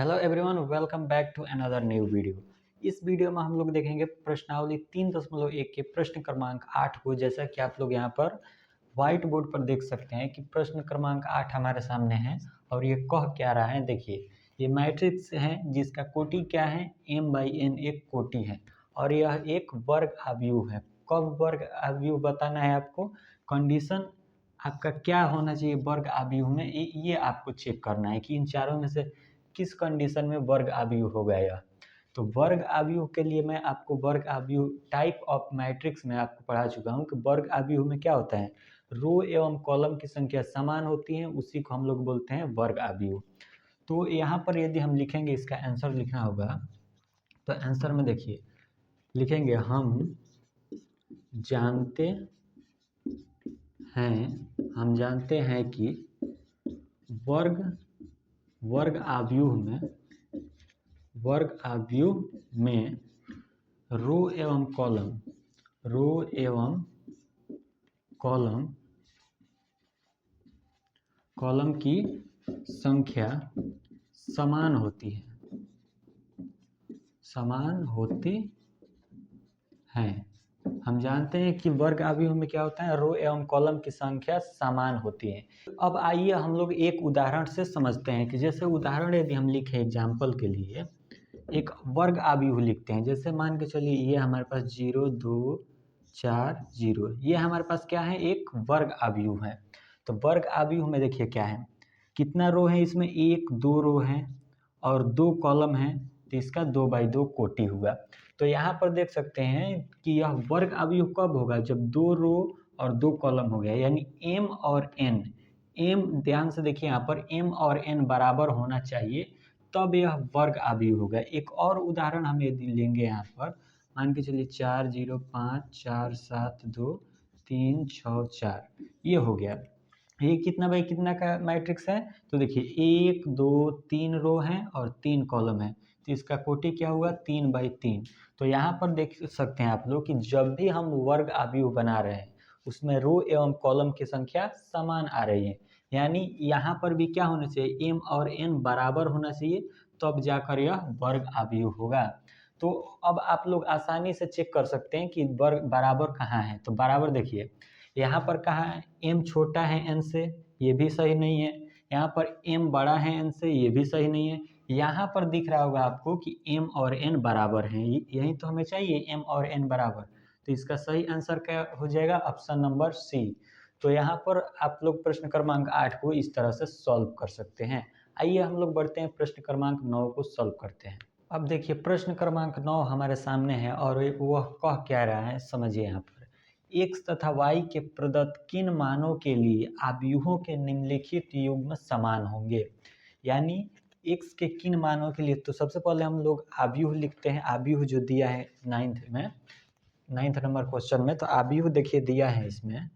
Hello everyone, welcome back to another new video. इस वीडियो में हम लोग देखेंगे प्रश्नावली 3.1 के प्रश्न क्रमांक 8 को। जैसा कि आप लोग यहाँ पर व्हाइट बोर्ड पर देख सकते हैं कि प्रश्न क्रमांक 8 हमारे सामने है और ये कह क्या रहा है। देखिए, ये मैट्रिक्स है जिसका कोटि क्या है, m/n एक कोटि है और यह एक वर्ग आव्यूह है। कब वर्ग आव्यूह बताना है आपको, कंडीशन आपका क्या होना चाहिए वर्ग आव्यूह में, ये आपको चेक करना है कि इन चारों में से किस कंडीशन में वर्ग आव्यूह हो गया। तो वर्ग आव्यूह के लिए मैं आपको वर्ग आव्यूह टाइप ऑफ मैट्रिक्स में आपको पढ़ा चुका हूँ कि वर्ग आव्यूह में क्या होता है, रो एवं कॉलम की संख्या समान होती है, उसी को हम लोग बोलते हैं वर्ग आव्यूह। तो यहाँ पर यदि हम लिखेंगे, इसका आंसर लिखना होगा, तो आंसर में देखिए लिखेंगे जानते हम जानते हैं कि वर्ग आव्यूह में रो एवं कॉलम की संख्या समान होती है। हम जानते हैं कि वर्ग आव्यूह में क्या होता है, रो एवं कॉलम की संख्या समान होती है। अब आइए हम लोग एक उदाहरण से समझते हैं कि जैसे उदाहरण यदि हम लिखें एग्जाम्पल के लिए, एक वर्ग आव्यूह लिखते हैं। जैसे मान के चलिए ये हमारे पास 0 2 4 0, ये हमारे पास क्या है, एक वर्ग आव्यूह है। तो वर्ग आव्यूह में देखिए क्या है, कितना रो है इसमें, 1 2 रो है और 2 कॉलम है, तो इसका 2/2 कोटि हुआ। तो यहाँ पर देख सकते हैं कि यह वर्ग आव्यूह कब होगा, जब 2 रो और 2 कॉलम हो गया, यानी m और n, m ध्यान से देखिए यहाँ पर m और n बराबर होना चाहिए, तब यह वर्ग आव्यूह होगा। एक और उदाहरण हम यदि लेंगे यहाँ पर, मान के चलिए 4 0 5 4 7 2 3 6 4, ये हो गया। ये कितना बाई कितना का मैट्रिक्स है, तो देखिए 1 2 3 रो हैं और 3 कॉलम है, तो इसका कोटि क्या हुआ, 3/3। तो यहाँ पर देख सकते हैं आप लोग कि जब भी हम वर्ग आव्यूह बना रहे हैं उसमें रो एवं कॉलम की संख्या समान आ रही है, यानी यहाँ पर भी क्या होना चाहिए, m और n बराबर होना चाहिए, तब जाकर यह वर्ग आव्यूह होगा। तो अब आप लोग आसानी से चेक कर सकते हैं कि वर्ग बराबर कहाँ है। तो बराबर देखिए यहाँ पर कहाँ है, m छोटा है n से, ये भी सही नहीं है। यहाँ पर m बड़ा है n से, ये भी सही नहीं है। यहाँ पर दिख रहा होगा आपको कि m और n बराबर हैं, यही तो हमें चाहिए, m और n बराबर। तो इसका सही आंसर क्या हो जाएगा, ऑप्शन नंबर सी। तो यहाँ पर आप लोग प्रश्न क्रमांक 8 को इस तरह से सॉल्व कर सकते हैं। आइए हम लोग बढ़ते हैं, प्रश्न क्रमांक 9 को सॉल्व करते हैं। अब देखिए प्रश्न क्रमांक 9 हमारे सामने है और वह कह क्या रहा है, समझिए। यहाँ पर x तथा y के प्रदत्त किन मानों के लिए आव्यूहों के निम्नलिखित युग्म समान होंगे, यानी x के किन मानों के लिए। तो सबसे पहले हम लोग आव्यूह लिखते हैं। आव्यूह जो दिया है 9th नंबर क्वेश्चन में, तो आव्यूह देखिए दिया है इसमें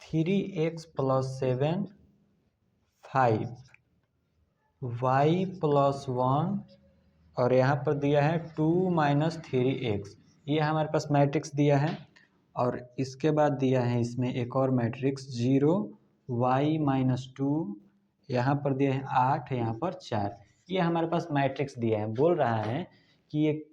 3x + 7 5 y + 1 और यहाँ पर दिया है 2 - 3x, ये हमारे पास मैट्रिक्स दिया है। और इसके बाद दिया है इसमें एक और मैट्रिक्स 0 y - 2, यहाँ पर दिया है 8, यहाँ पर 4, ये हमारे पास मैट्रिक्स दिया है। बोल रहा है कि ये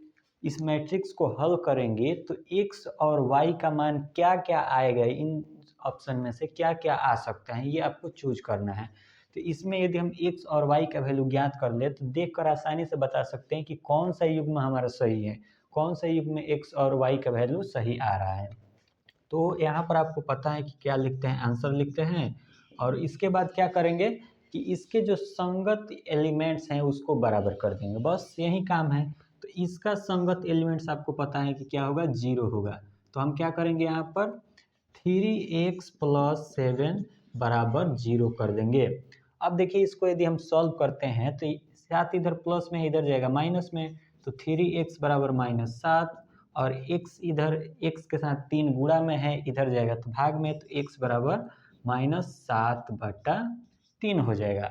इस मैट्रिक्स को हल करेंगे तो x और y का मान क्या क्या आएगा, इन ऑप्शन में से क्या क्या आ सकता है, ये आपको चूज करना है। तो इसमें यदि हम x और y का वैल्यू ज्ञात कर ले तो देखकर आसानी से बता सकते हैं कि कौन सा युग्म हमारा सही है, कौन सा युग्म में x और y का वैल्यू सही आ रहा है। तो यहाँ पर आपको पता है कि क्या लिखते हैं, आंसर लिखते हैं और इसके बाद क्या करेंगे कि इसके जो संगत एलिमेंट्स हैं उसको बराबर कर देंगे, बस यही काम है। तो इसका संगत एलिमेंट्स आपको पता है कि क्या होगा, 0 होगा। तो हम क्या करेंगे, यहाँ पर 3x + 7 = 0 कर देंगे। अब देखिए इसको यदि हम सॉल्व करते हैं तो साथ इधर प्लस में इधर जाएगा माइनस में, तो 3x = -7 और x इधर x के साथ 3 गुणा में है, इधर जाएगा तो भाग में, तो x = -7/3 हो जाएगा।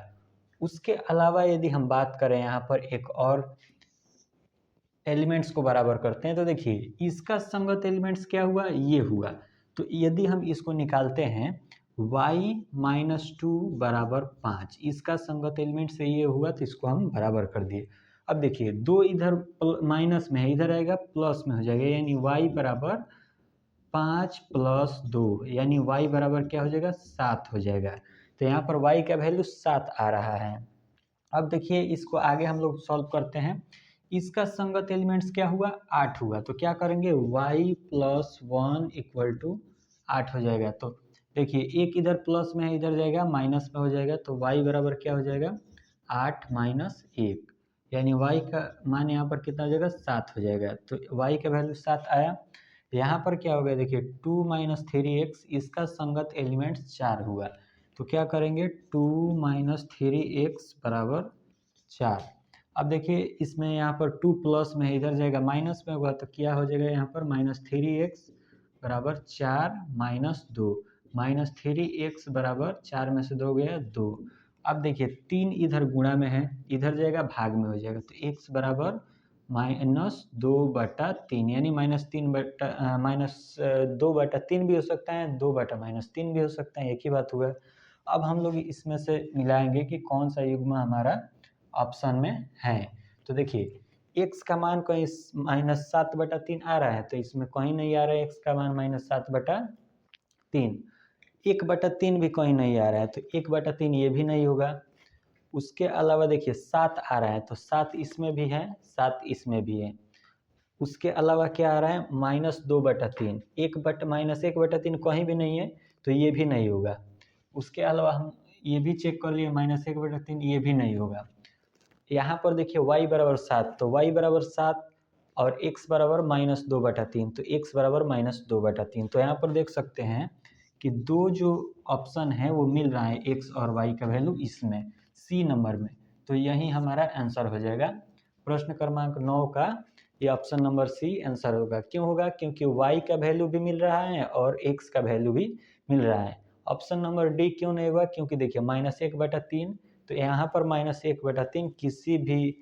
उसके अलावा यदि हम बात करें यहाँ पर एक और एलिमेंट्स को बराबर करते हैं, तो देखिए इसका संगत एलिमेंट्स क्या हुआ, ये हुआ। तो यदि हम इसको निकालते हैं y माइनस 2 बराबर 5, इसका संगत एलिमेंट से ये हुआ तो इसको हम बराबर कर दिए। अब देखिए 2 इधर माइनस में है, इधर आएगा प्लस में हो जाएगा, यानी y बराबर 5 प्लस 2, यानी y बराबर क्या हो जाएगा 7 हो जाएगा। तो यहाँ पर y का वैल्यू 7 आ रहा है। अब देखिए इसको आगे हम लोग सॉल्व करते हैं। इसका संगत एलिमेंट्स क्या हुआ 8 हुआ, तो क्या करेंगे y प्लस 1 इक्वल टू 8 हो जाएगा। तो देखिए एक इधर प्लस में है, इधर जाएगा माइनस में हो जाएगा, तो y बराबर क्या हो जाएगा 8 माइनस 1, यानी y का मान यहाँ पर कितना हो जाएगा 7 हो जाएगा। तो y का वैल्यू 7 आया। यहाँ पर क्या हो गया देखिए 2 माइनस 3x, इसका संगत एलिमेंट्स 4 हुआ, तो क्या करेंगे 2 माइनस 3x बराबर 4। अब देखिए इसमें यहाँ पर 2 प्लस में है, इधर जाएगा माइनस में होगा, तो क्या हो जाएगा यहाँ पर माइनस 3x बराबर 4 माइनस 2, माइनस 3x बराबर 4 में से 2 गया 2। अब देखिए 3 इधर गुणा में है, इधर जाएगा भाग में हो जाएगा, तो x बराबर माइनस 2/3, यानी माइनस 2/3 भी हो सकता है, 2/-3 भी हो सकता है, एक ही बात हुआ। अब हम लोग इसमें से मिलाएंगे कि कौन सा युग्म हमारा ऑप्शन में है। तो देखिए x का मान कहीं -7/3 आ रहा है, तो इसमें कहीं नहीं आ रहा है x का मान -7/3। 1/3 भी कहीं नहीं आ रहा है, तो 1/3 ये भी नहीं होगा। उसके अलावा देखिए 7 आ रहा है, तो 7 इसमें भी है, 7 इसमें भी है। उसके अलावा क्या आ रहा है -2/3, -1/3 कहीं भी नहीं है, तो ये भी नहीं होगा। उसके अलावा हम ये भी चेक कर लिए -1/3, ये भी नहीं होगा। यहाँ पर देखिए y बराबर 7, तो y बराबर 7 और x बराबर -2/3, तो x बराबर -2/3। तो यहाँ पर देख सकते हैं कि दो जो ऑप्शन है वो मिल रहा है x और y का वैल्यू इसमें सी नंबर में, तो यही हमारा आंसर हो जाएगा। प्रश्न क्रमांक 9 का ये ऑप्शन नंबर सी आंसर होगा। क्यों होगा? क्योंकि y का वैल्यू भी मिल रहा है और x का वैल्यू भी मिल रहा है। ऑप्शन नंबर डी क्यों नहीं होगा? क्योंकि देखिए -1/3, तो यहाँ पर -1/3 किसी भी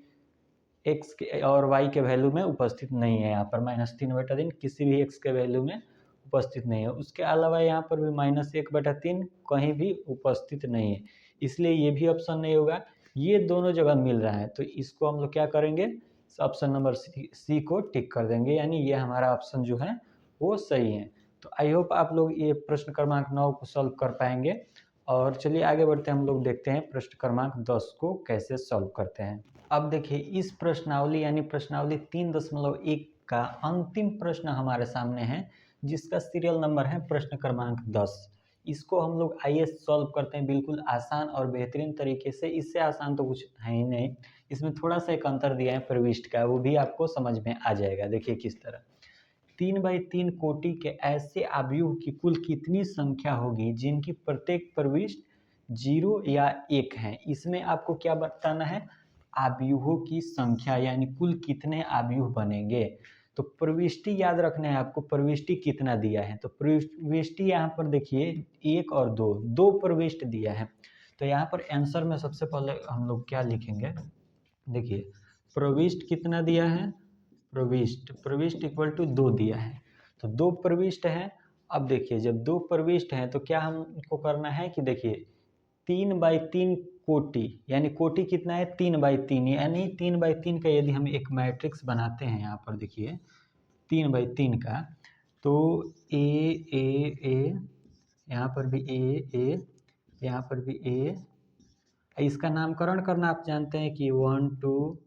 x के और y के वैल्यू में उपस्थित नहीं है। यहाँ पर -3/3 किसी भी x के वैल्यू में उपस्थित नहीं है। उसके अलावा यहाँ पर भी -1/3 कहीं भी उपस्थित नहीं है, इसलिए ये भी ऑप्शन नहीं होगा। ये दोनों जगह मिल रहा है, तो इसको हम लोग क्या करेंगे, ऑप्शन नंबर सी को टिक कर देंगे, यानी ये हमारा ऑप्शन जो है वो सही है। तो आई होप आप लोग ये प्रश्न क्रमांक 9 को सॉल्व कर पाएंगे। और चलिए आगे बढ़ते हैं, हम लोग देखते हैं प्रश्न क्रमांक 10 को कैसे सॉल्व करते हैं। अब देखिए इस प्रश्नावली यानी प्रश्नावली 3.1 का अंतिम प्रश्न हमारे सामने है, जिसका सीरियल नंबर है प्रश्न क्रमांक 10। इसको हम लोग आइए सॉल्व करते हैं बिल्कुल आसान और बेहतरीन तरीके से। इससे आसान तो कुछ है ही नहीं, इसमें थोड़ा सा एक अंतर दिया है प्रविष्ट का, वो भी आपको समझ में आ जाएगा। देखिए किस तरह 3/3 कोटि के ऐसे अवयव की कुल कितनी संख्या होगी जिनकी प्रत्येक प्रविष्ट 0 या 1 है। इसमें आपको क्या बताना है, अवयवों की संख्या, यानी कुल कितने अवयव बनेंगे। तो प्रविष्टि याद रखना है आपको, प्रविष्टि कितना दिया है। तो प्रविष्टि यहाँ पर देखिए 1 और 2, 2 प्रविष्ट दिया है। तो यहाँ पर आंसर में सबसे पहले हम लोग क्या लिखेंगे, देखिए प्रविष्ट कितना दिया है, प्रविष्ट इक्वल टू 2 दिया है, तो 2 प्रविष्ट है। अब देखिए जब 2 प्रविष्ट हैं तो क्या हमको करना है कि देखिए 3/3 कोटि, यानी कोटि कितना है 3/3, यानी 3/3 का यदि हम एक मैट्रिक्स बनाते हैं, यहाँ पर देखिए 3/3 का, तो ए ए ए, यहाँ पर भी ए, यहाँ पर भी ए, इसका नामकरण करना आप जानते हैं कि 1 2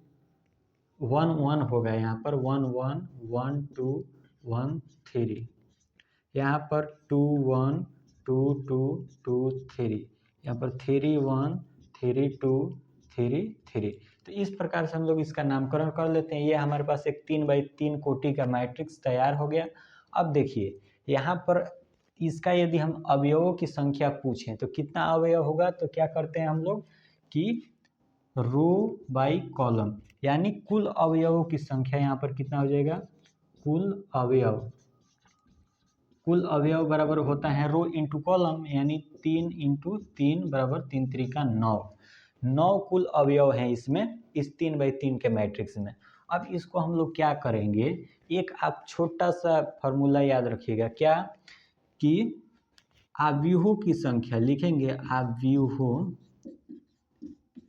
1 1 होगा, यहाँ पर 1 1 1 2 1 3, यहाँ पर 2 1 2 2 2 3, यहाँ पर 3 1 3 2 3 3। तो इस प्रकार से हम लोग इसका नामकरण कर लेते हैं। ये हमारे पास एक 3/3 कोटि का मैट्रिक्स तैयार हो गया। अब देखिए यहाँ पर इसका यदि हम अवयवों की संख्या पूछें तो कितना अवयव होगा, तो क्या करते हैं हम लोग कि रो बाई कॉलम, यानी कुल अवयवों की संख्या यहाँ पर कितना हो जाएगा, कुल अवयव बराबर होता है रो इंटू कॉलम, यानी 3 इंटू 3 बराबर 3 3 का 9 कुल अवयव हैं इसमें, इस 3/3 के मैट्रिक्स में। अब इसको हम लोग क्या करेंगे, एक आप छोटा सा फॉर्मूला याद रखिएगा, क्या कि आव्यूहों की संख्या लिखेंगे, आव्यूहों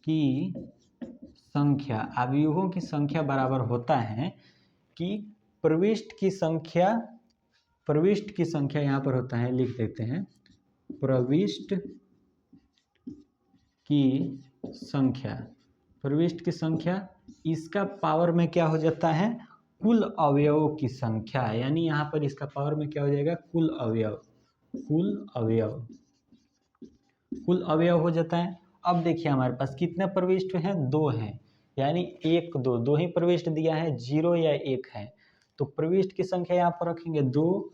की संख्या, आव्यूहों की संख्या बराबर होता है कि प्रविष्ट की संख्या यहाँ पर होता है, लिख देते हैं प्रविष्ट की संख्या, प्रविष्ट की संख्या, इसका पावर में क्या हो जाता है, कुल अवयवों की संख्या, यानी यहाँ पर इसका पावर में क्या हो जाएगा, कुल अवयव, कुल अवयव हो जाता है। अब देखिए हमारे पास कितने प्रविष्ट हैं, 2 हैं, यानी 1 2 2 ही प्रविष्ट दिया है, 0 या 1 है, तो प्रविष्ट की संख्या यहाँ पर रखेंगे 2,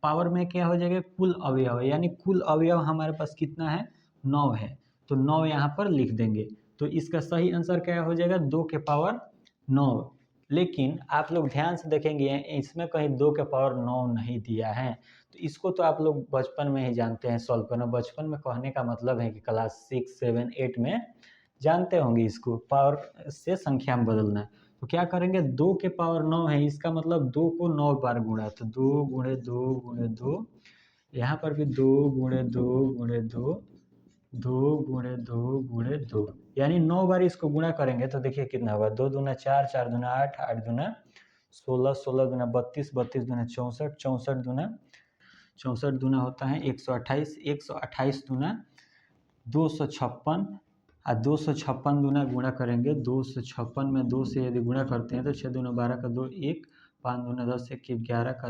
पावर में क्या हो जाएगा, कुल अवयव, यानी कुल अवयव हमारे पास कितना है, 9 है, तो 9 यहाँ पर लिख देंगे। तो इसका सही आंसर क्या हो जाएगा, 2 के पावर 9। लेकिन आप लोग ध्यान से देखेंगे इसमें कहीं 2 के पावर 9 नहीं दिया है, तो इसको तो आप लोग बचपन में ही जानते हैं सॉल्व करना। बचपन में कहने का मतलब है कि क्लास 6 7 8 में जानते होंगे इसको, पावर से संख्या में बदलना। तो क्या करेंगे, 2 के पावर 9 है, इसका मतलब 2 को 9 बार गुणा, तो 2 गुणे 2 गुणे 2, यहाँ पर भी 2 गुणे 2 गुणे 2, 2 गुणे 2 गुणे 2, यानी 9 बार इसको गुणा करेंगे तो देखिए कितना होगा, 2 दूना 4, 4 दूना 8, 8 दूना 16, 16 दूना 32, 32 दूना 64, 64 दूना 64 दूना होता है 128, 128 दूना 256, और 256 दूना गुणा करेंगे, 256 में 2 से यदि गुणा करते हैं तो 6 दूना 12 का 2 1, 5 दूना 10 1 11 का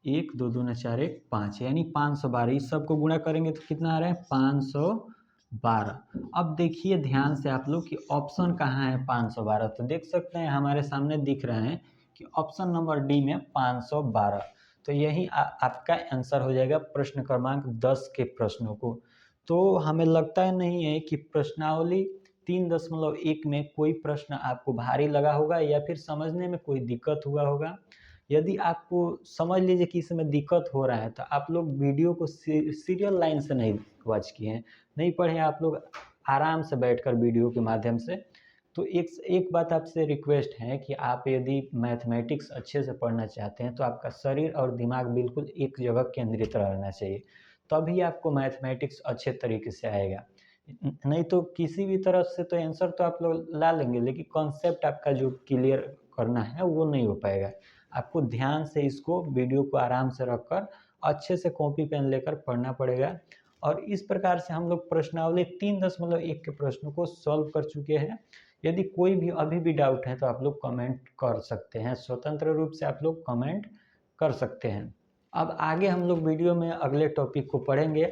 1, 2 दूना 4 1 5, यानी 512। इस सब को गुणा करेंगे तो कितना आ रहा है, 512। अब देखिए ध्यान से आप लोग कि ऑप्शन कहाँ है 512, तो देख सकते हैं हमारे सामने दिख रहा है कि ऑप्शन नंबर डी में 512, तो यही आपका आंसर हो जाएगा प्रश्न क्रमांक 10 के प्रश्नों को। तो हमें लगता है नहीं है कि प्रश्नावली 3.1 में कोई प्रश्न आपको भारी लगा होगा या फिर समझने में कोई दिक्कत हुआ होगा। यदि आपको समझ लीजिए कि इसमें दिक्कत हो रहा है तो आप लोग वीडियो को सीरियल लाइन से नहीं वॉच किए हैं, नहीं पढ़े, आप लोग आराम से बैठकर वीडियो के माध्यम से। तो एक बात आपसे रिक्वेस्ट है कि आप यदि मैथमेटिक्स अच्छे से पढ़ना चाहते हैं तो आपका शरीर और दिमाग बिल्कुल एक जगह केंद्रित रहना चाहिए, तभी आपको मैथमेटिक्स अच्छे तरीके से आएगा। नहीं तो किसी भी तरह से तो आंसर तो आप लोग ला लेंगे, लेकिन कॉन्सेप्ट आपका जो क्लियर करना है वो नहीं हो पाएगा। आपको ध्यान से इसको वीडियो को आराम से रखकर अच्छे से कॉपी पेन लेकर पढ़ना पड़ेगा। और इस प्रकार से हम लोग प्रश्नावली 3.1 के प्रश्नों को सॉल्व कर चुके हैं। यदि कोई भी अभी भी डाउट है तो आप लोग कमेंट कर सकते हैं, स्वतंत्र रूप से आप लोग कमेंट कर सकते हैं। अब आगे हम लोग वीडियो में अगले टॉपिक को पढ़ेंगे,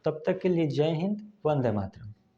तब तक के लिए जय हिंद, वंदे मातरम।